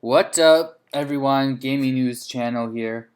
What's up, everyone? Gaming News Channel here.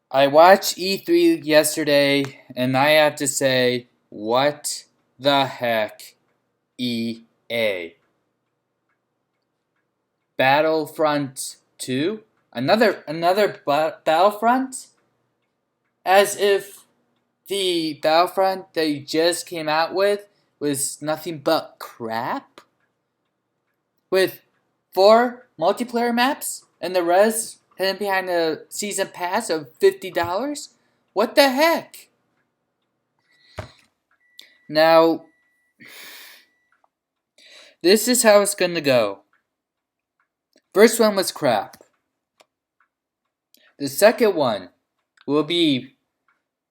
I watched E3 yesterday, and I have to say, what the heck, EA? Battlefront 2? Another Battlefront? As if the Battlefront they just came out with was nothing but crap? With 4 multiplayer maps and the rest hidden behind a season pass of $50? What the heck? Now, this is how it's gonna go. First one was crap. The second one will be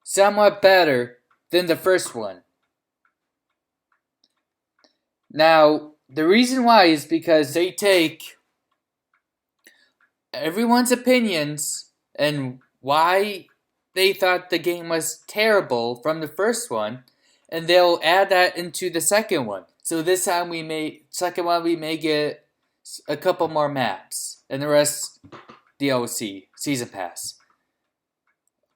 somewhat better than the first one. Now, the reason why is because they take everyone's opinions and why they thought the game was terrible from the first one, and they'll add that into the second one. So this time we may get a couple more maps, and the rest DLC season pass.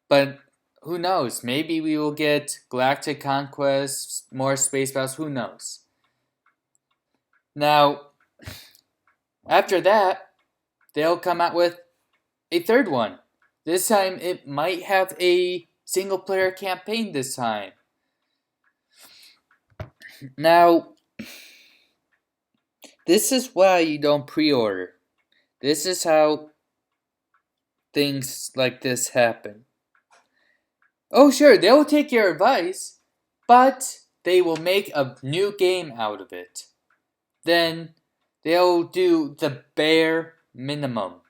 But who knows? Maybe we will get Galactic Conquest, more space battles. Who knows? Now, after that, they'll come out with a third one. This time it might have a single player campaign this time. Now, this is why you don't pre-order. This is how things like this happen. Oh sure, they'll take your advice, but they will make a new game out of it. Then they'll do the bare minimum.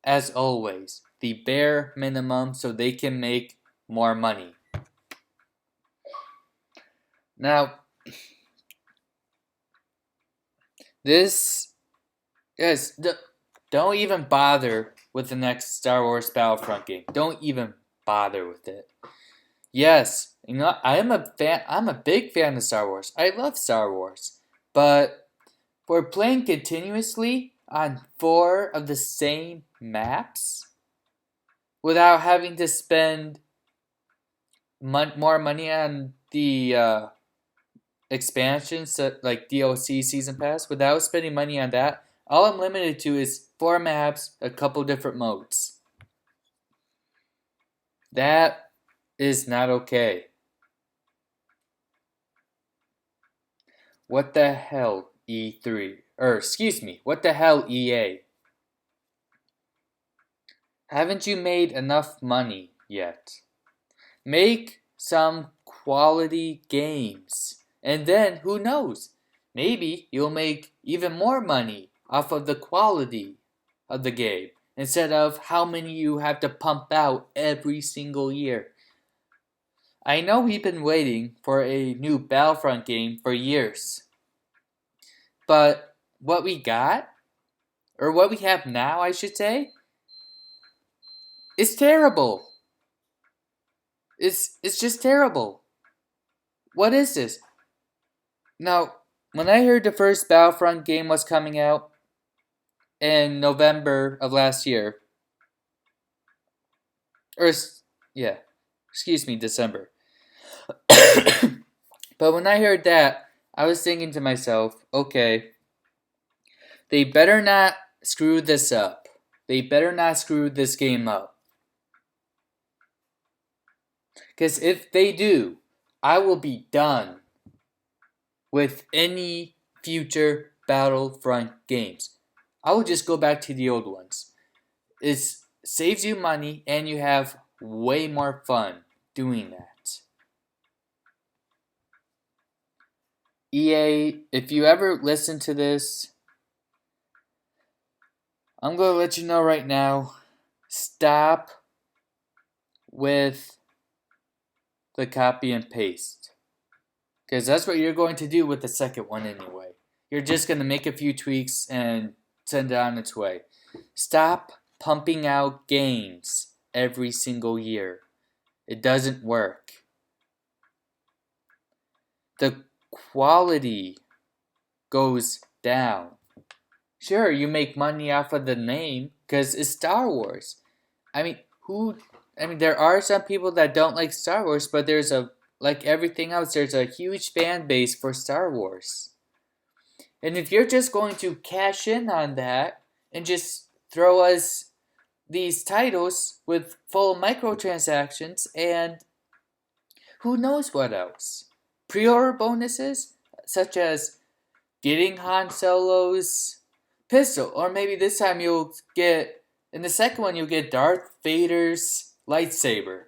As always, the bare minimum so they can make more money. Now, don't even bother with the next Star Wars Battlefront game. Don't even bother with it. Yes, I'm a big fan of Star Wars. I love Star Wars. But for playing continuously on 4 of the same maps without having to spend more money on the expansions like DLC season pass, without spending money on that, all I'm limited to is 4 maps, a couple different modes. That is not okay. What the hell, E3? What the hell, EA? Haven't you made enough money yet? Make some quality games. And then, who knows? Maybe you'll make even more money off of the quality of the game instead of how many you have to pump out every single year. I know we've been waiting for a new Battlefront game for years. But what we got, or what we have now, I should say, is terrible. It's just terrible. What is this? Now, when I heard the first Battlefront game was coming out in November of last year, December. But when I heard that, I was thinking to myself, okay, they better not screw this up. They better not screw this game up. Because if they do, I will be done with any future Battlefront games. I will just go back to the old ones. It saves you money and you have way more fun doing that. EA, if you ever listen to this, I'm going to let you know right now, stop with the copy and paste. Because that's what you're going to do with the second one anyway. You're just going to make a few tweaks and send it on its way. Stop pumping out games every single year. It doesn't work. The quality goes down. Sure, you make money off of the name because it's Star Wars. I mean, who? I mean, there are some people that don't like Star Wars, but like everything else, there's a huge fan base for Star Wars. And if you're just going to cash in on that and just throw us these titles with full microtransactions and who knows what else, pre-order bonuses such as getting Han Solo's pistol, or maybe this time you'll get, in the second one, you'll get Darth Vader's lightsaber.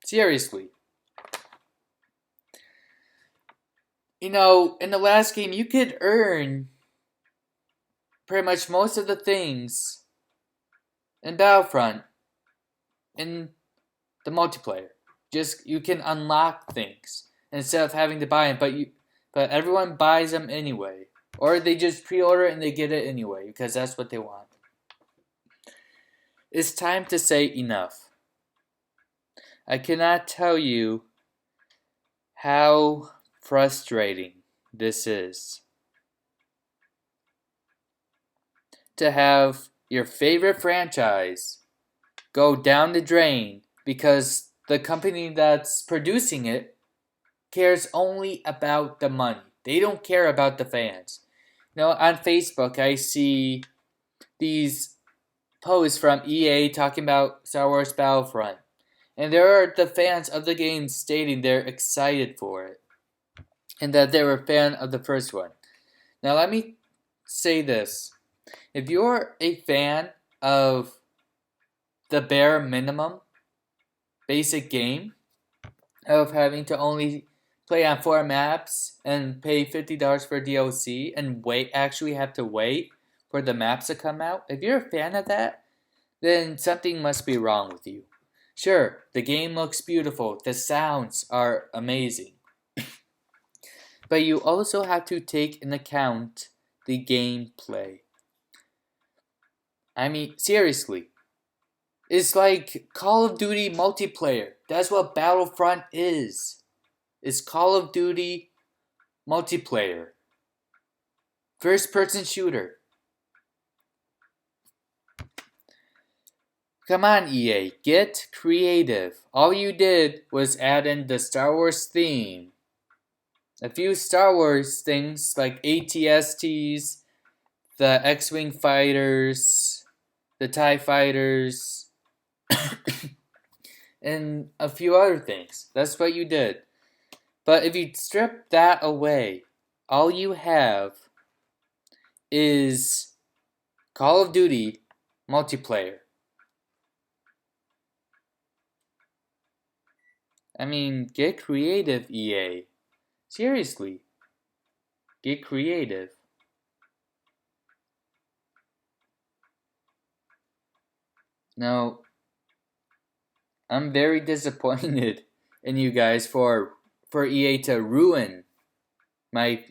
Seriously. You know, in the last game, you could earn pretty much most of the things in Battlefront in the multiplayer. Just, you can unlock things instead of having to buy them, but everyone buys them anyway. Or they just pre-order and they get it anyway, because that's what they want. It's time to say enough. I cannot tell you how frustrating this is. To have your favorite franchise go down the drain because the company that's producing it cares only about the money. They don't care about the fans. You know, on Facebook, I see these posts from EA talking about Star Wars Battlefront. And there are the fans of the game stating they're excited for it. And that they were a fan of the first one. Now let me say this. If you're a fan of the bare minimum basic game of having to only play on 4 maps and pay $50 for DLC and actually have to wait for the maps to come out, if you're a fan of that, then something must be wrong with you. Sure, the game looks beautiful, the sounds are amazing, but you also have to take into account the gameplay. I mean, seriously. It's like Call of Duty multiplayer. That's what Battlefront is. It's Call of Duty multiplayer. First-person shooter. Come on, EA. Get creative. All you did was add in the Star Wars theme. A few Star Wars things like ATSTs, the X-Wing fighters, the TIE fighters, and a few other things. That's what you did. But if you strip that away, all you have is Call of Duty multiplayer. I mean, get creative, EA. Seriously. Get creative. Now, I'm very disappointed in you guys for EA to ruin my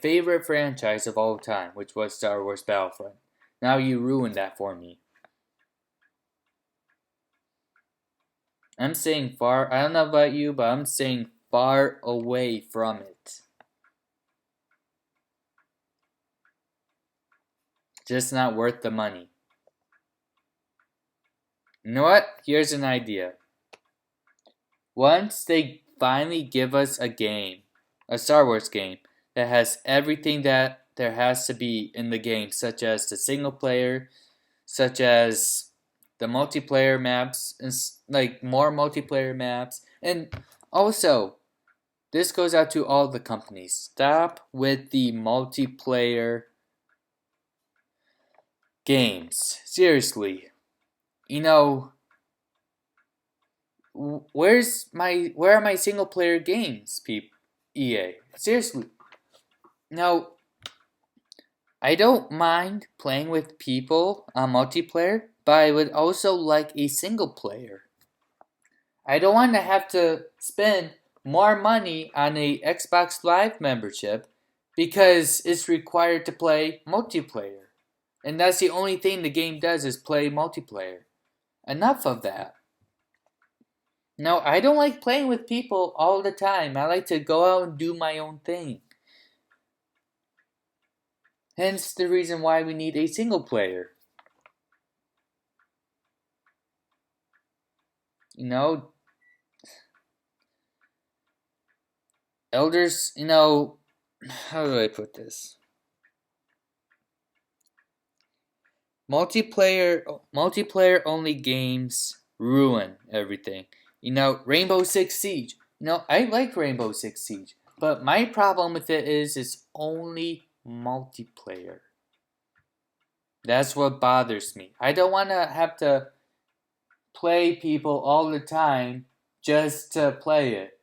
favorite franchise of all time, which was Star Wars Battlefront. Now you ruined that for me. I'm saying far, I don't know about you, but I'm saying far away from it. Just not worth the money. You know what? Here's an idea. Once they finally give us a game, a Star Wars game, that has everything that there has to be in the game, such as the single player, such as the multiplayer maps, and like more multiplayer maps, and also, this goes out to all the companies. Stop with the multiplayer games. Seriously. You know, where are my single player games, EA? Seriously. Now, I don't mind playing with people on multiplayer, but I would also like a single player. I don't want to have to spend more money on a Xbox Live membership because it's required to play multiplayer. And that's the only thing the game does is play multiplayer. Enough of that. No, I don't like playing with people all the time. I like to go out and do my own thing. Hence the reason why we need a single player. You know, elders, how do I put this? Multiplayer only games ruin everything. Rainbow Six Siege. I like Rainbow Six Siege, but my problem with it is it's only multiplayer. That's what bothers me. I don't want to have to play people all the time just to play it.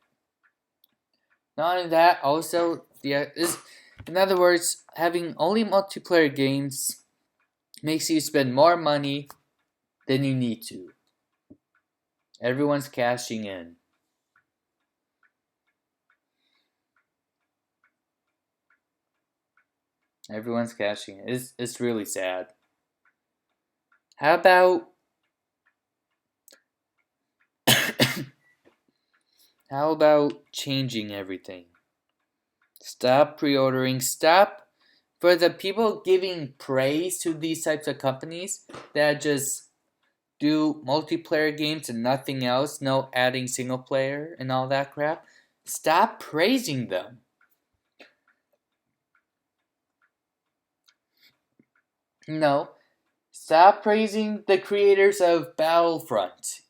Not only that, also in other words, having only multiplayer games makes you spend more money than you need to. Everyone's cashing in. Everyone's cashing in. It's really sad. How about how about changing everything? Stop pre-ordering. Stop for the people giving praise to these types of companies that just do multiplayer games and nothing else, no adding single player and all that crap. Stop praising them. No. Stop praising the creators of Battlefront,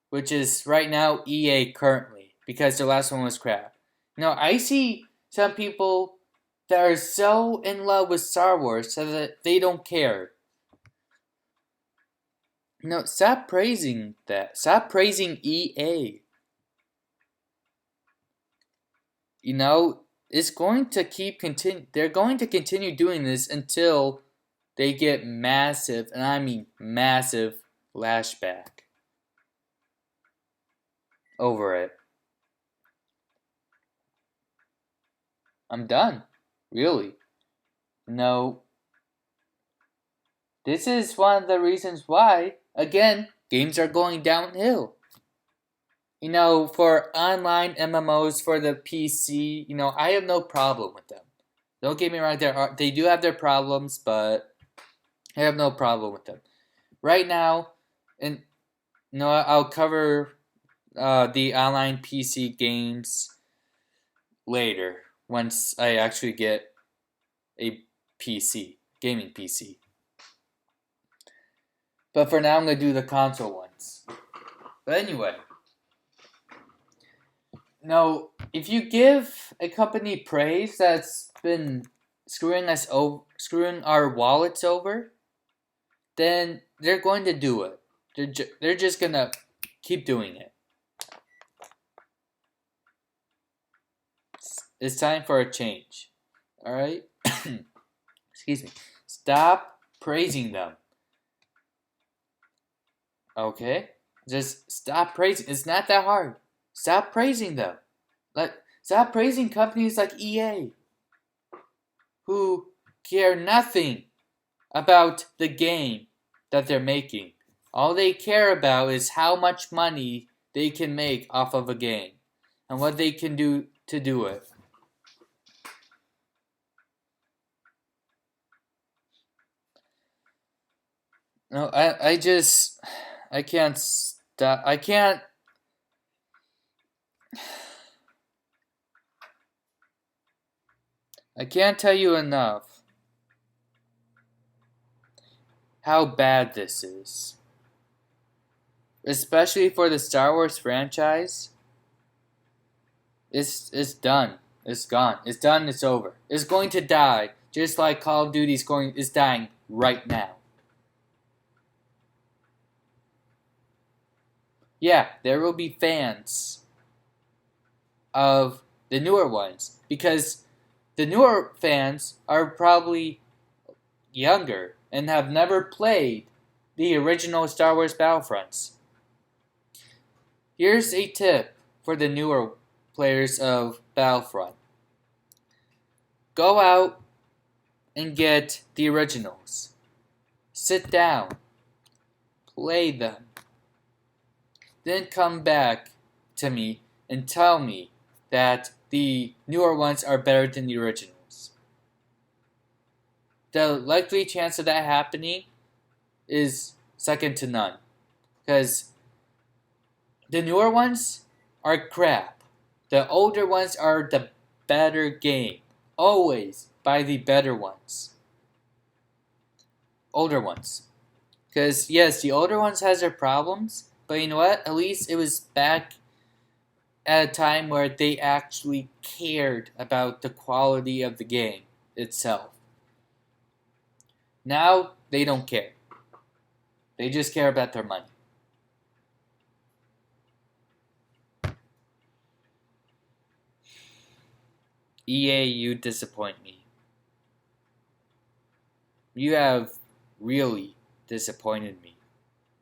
which is right now EA currently, because their last one was crap. I see some people that are so in love with Star Wars so that they don't care. No, stop praising that. Stop praising EA. It's going to keep continue. They're going to continue doing this until they get massive, and I mean massive, lashback over it. I'm done. Really. No. This is one of the reasons why, again, games are going downhill. For online MMOs for the PC, I have no problem with them. Don't get me wrong, they do have their problems, but I have no problem with them. Right now, and I'll cover the online PC games later once I actually get a gaming PC. But for now, I'm going to do the console ones. But anyway, if you give a company praise that's been screwing our wallets over, then they're going to do it. They're just going to keep doing it. It's time for a change. Alright? Excuse me. Stop praising them. Okay? Just stop praising. It's not that hard. Stop praising them. Stop praising companies like EA, who care nothing about the game that they're making. All they care about is how much money they can make off of a game and what they can do to do it. No, I can't stop. I can't tell you enough how bad this is. Especially for the Star Wars franchise. It's done. It's gone. It's done. It's over. It's going to die, just like Call of Duty is dying right now. Yeah, there will be fans of the newer ones, because the newer fans are probably younger and have never played the original Star Wars Battlefronts. Here's a tip for the newer players of Battlefront. Go out and get the originals. Sit down. Play them. Then come back to me and tell me that the newer ones are better than the originals. the likely chance of that happening is second to none. Because the newer ones are crap. The older ones are the better game. Always buy the better ones. Older ones. Because, yes, the older ones has their problems, but you know what? At least it was back at a time where they actually cared about the quality of the game itself. Now, they don't care. They just care about their money. EA, you disappoint me. You have really disappointed me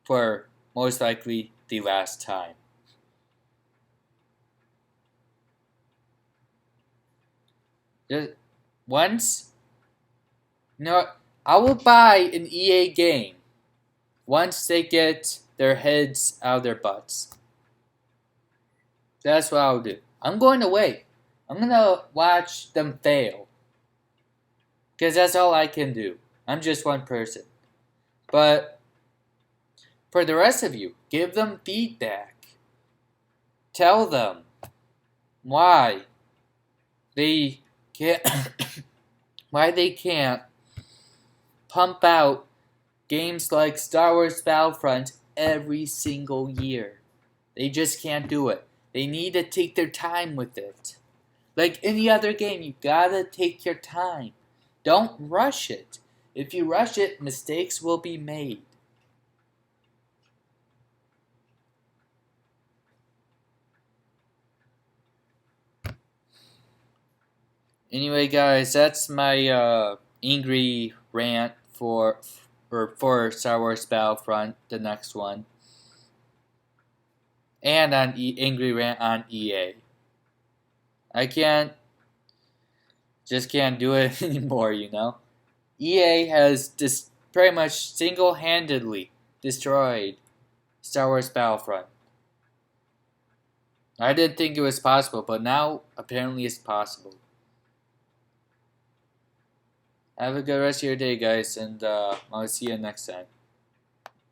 for most likely the last time. Just once, no, I will buy an EA game once they get their heads out of their butts. That's what I'll do. I'm going to wait. I'm going to watch them fail. Because that's all I can do. I'm just one person. But for the rest of you, give them feedback. Tell them why they can't why they can't pump out games like Star Wars Battlefront every single year. They just can't do it. They need to take their time with it. Like any other game, you gotta take your time. Don't rush it. If you rush it, mistakes will be made. Anyway, guys, that's my angry rant for Star Wars Battlefront, the next one, and on angry rant on EA. I just can't do it anymore, you know. EA has pretty much single-handedly destroyed Star Wars Battlefront. I didn't think it was possible, but now apparently it's possible. Have a good rest of your day, guys, and I'll see you next time.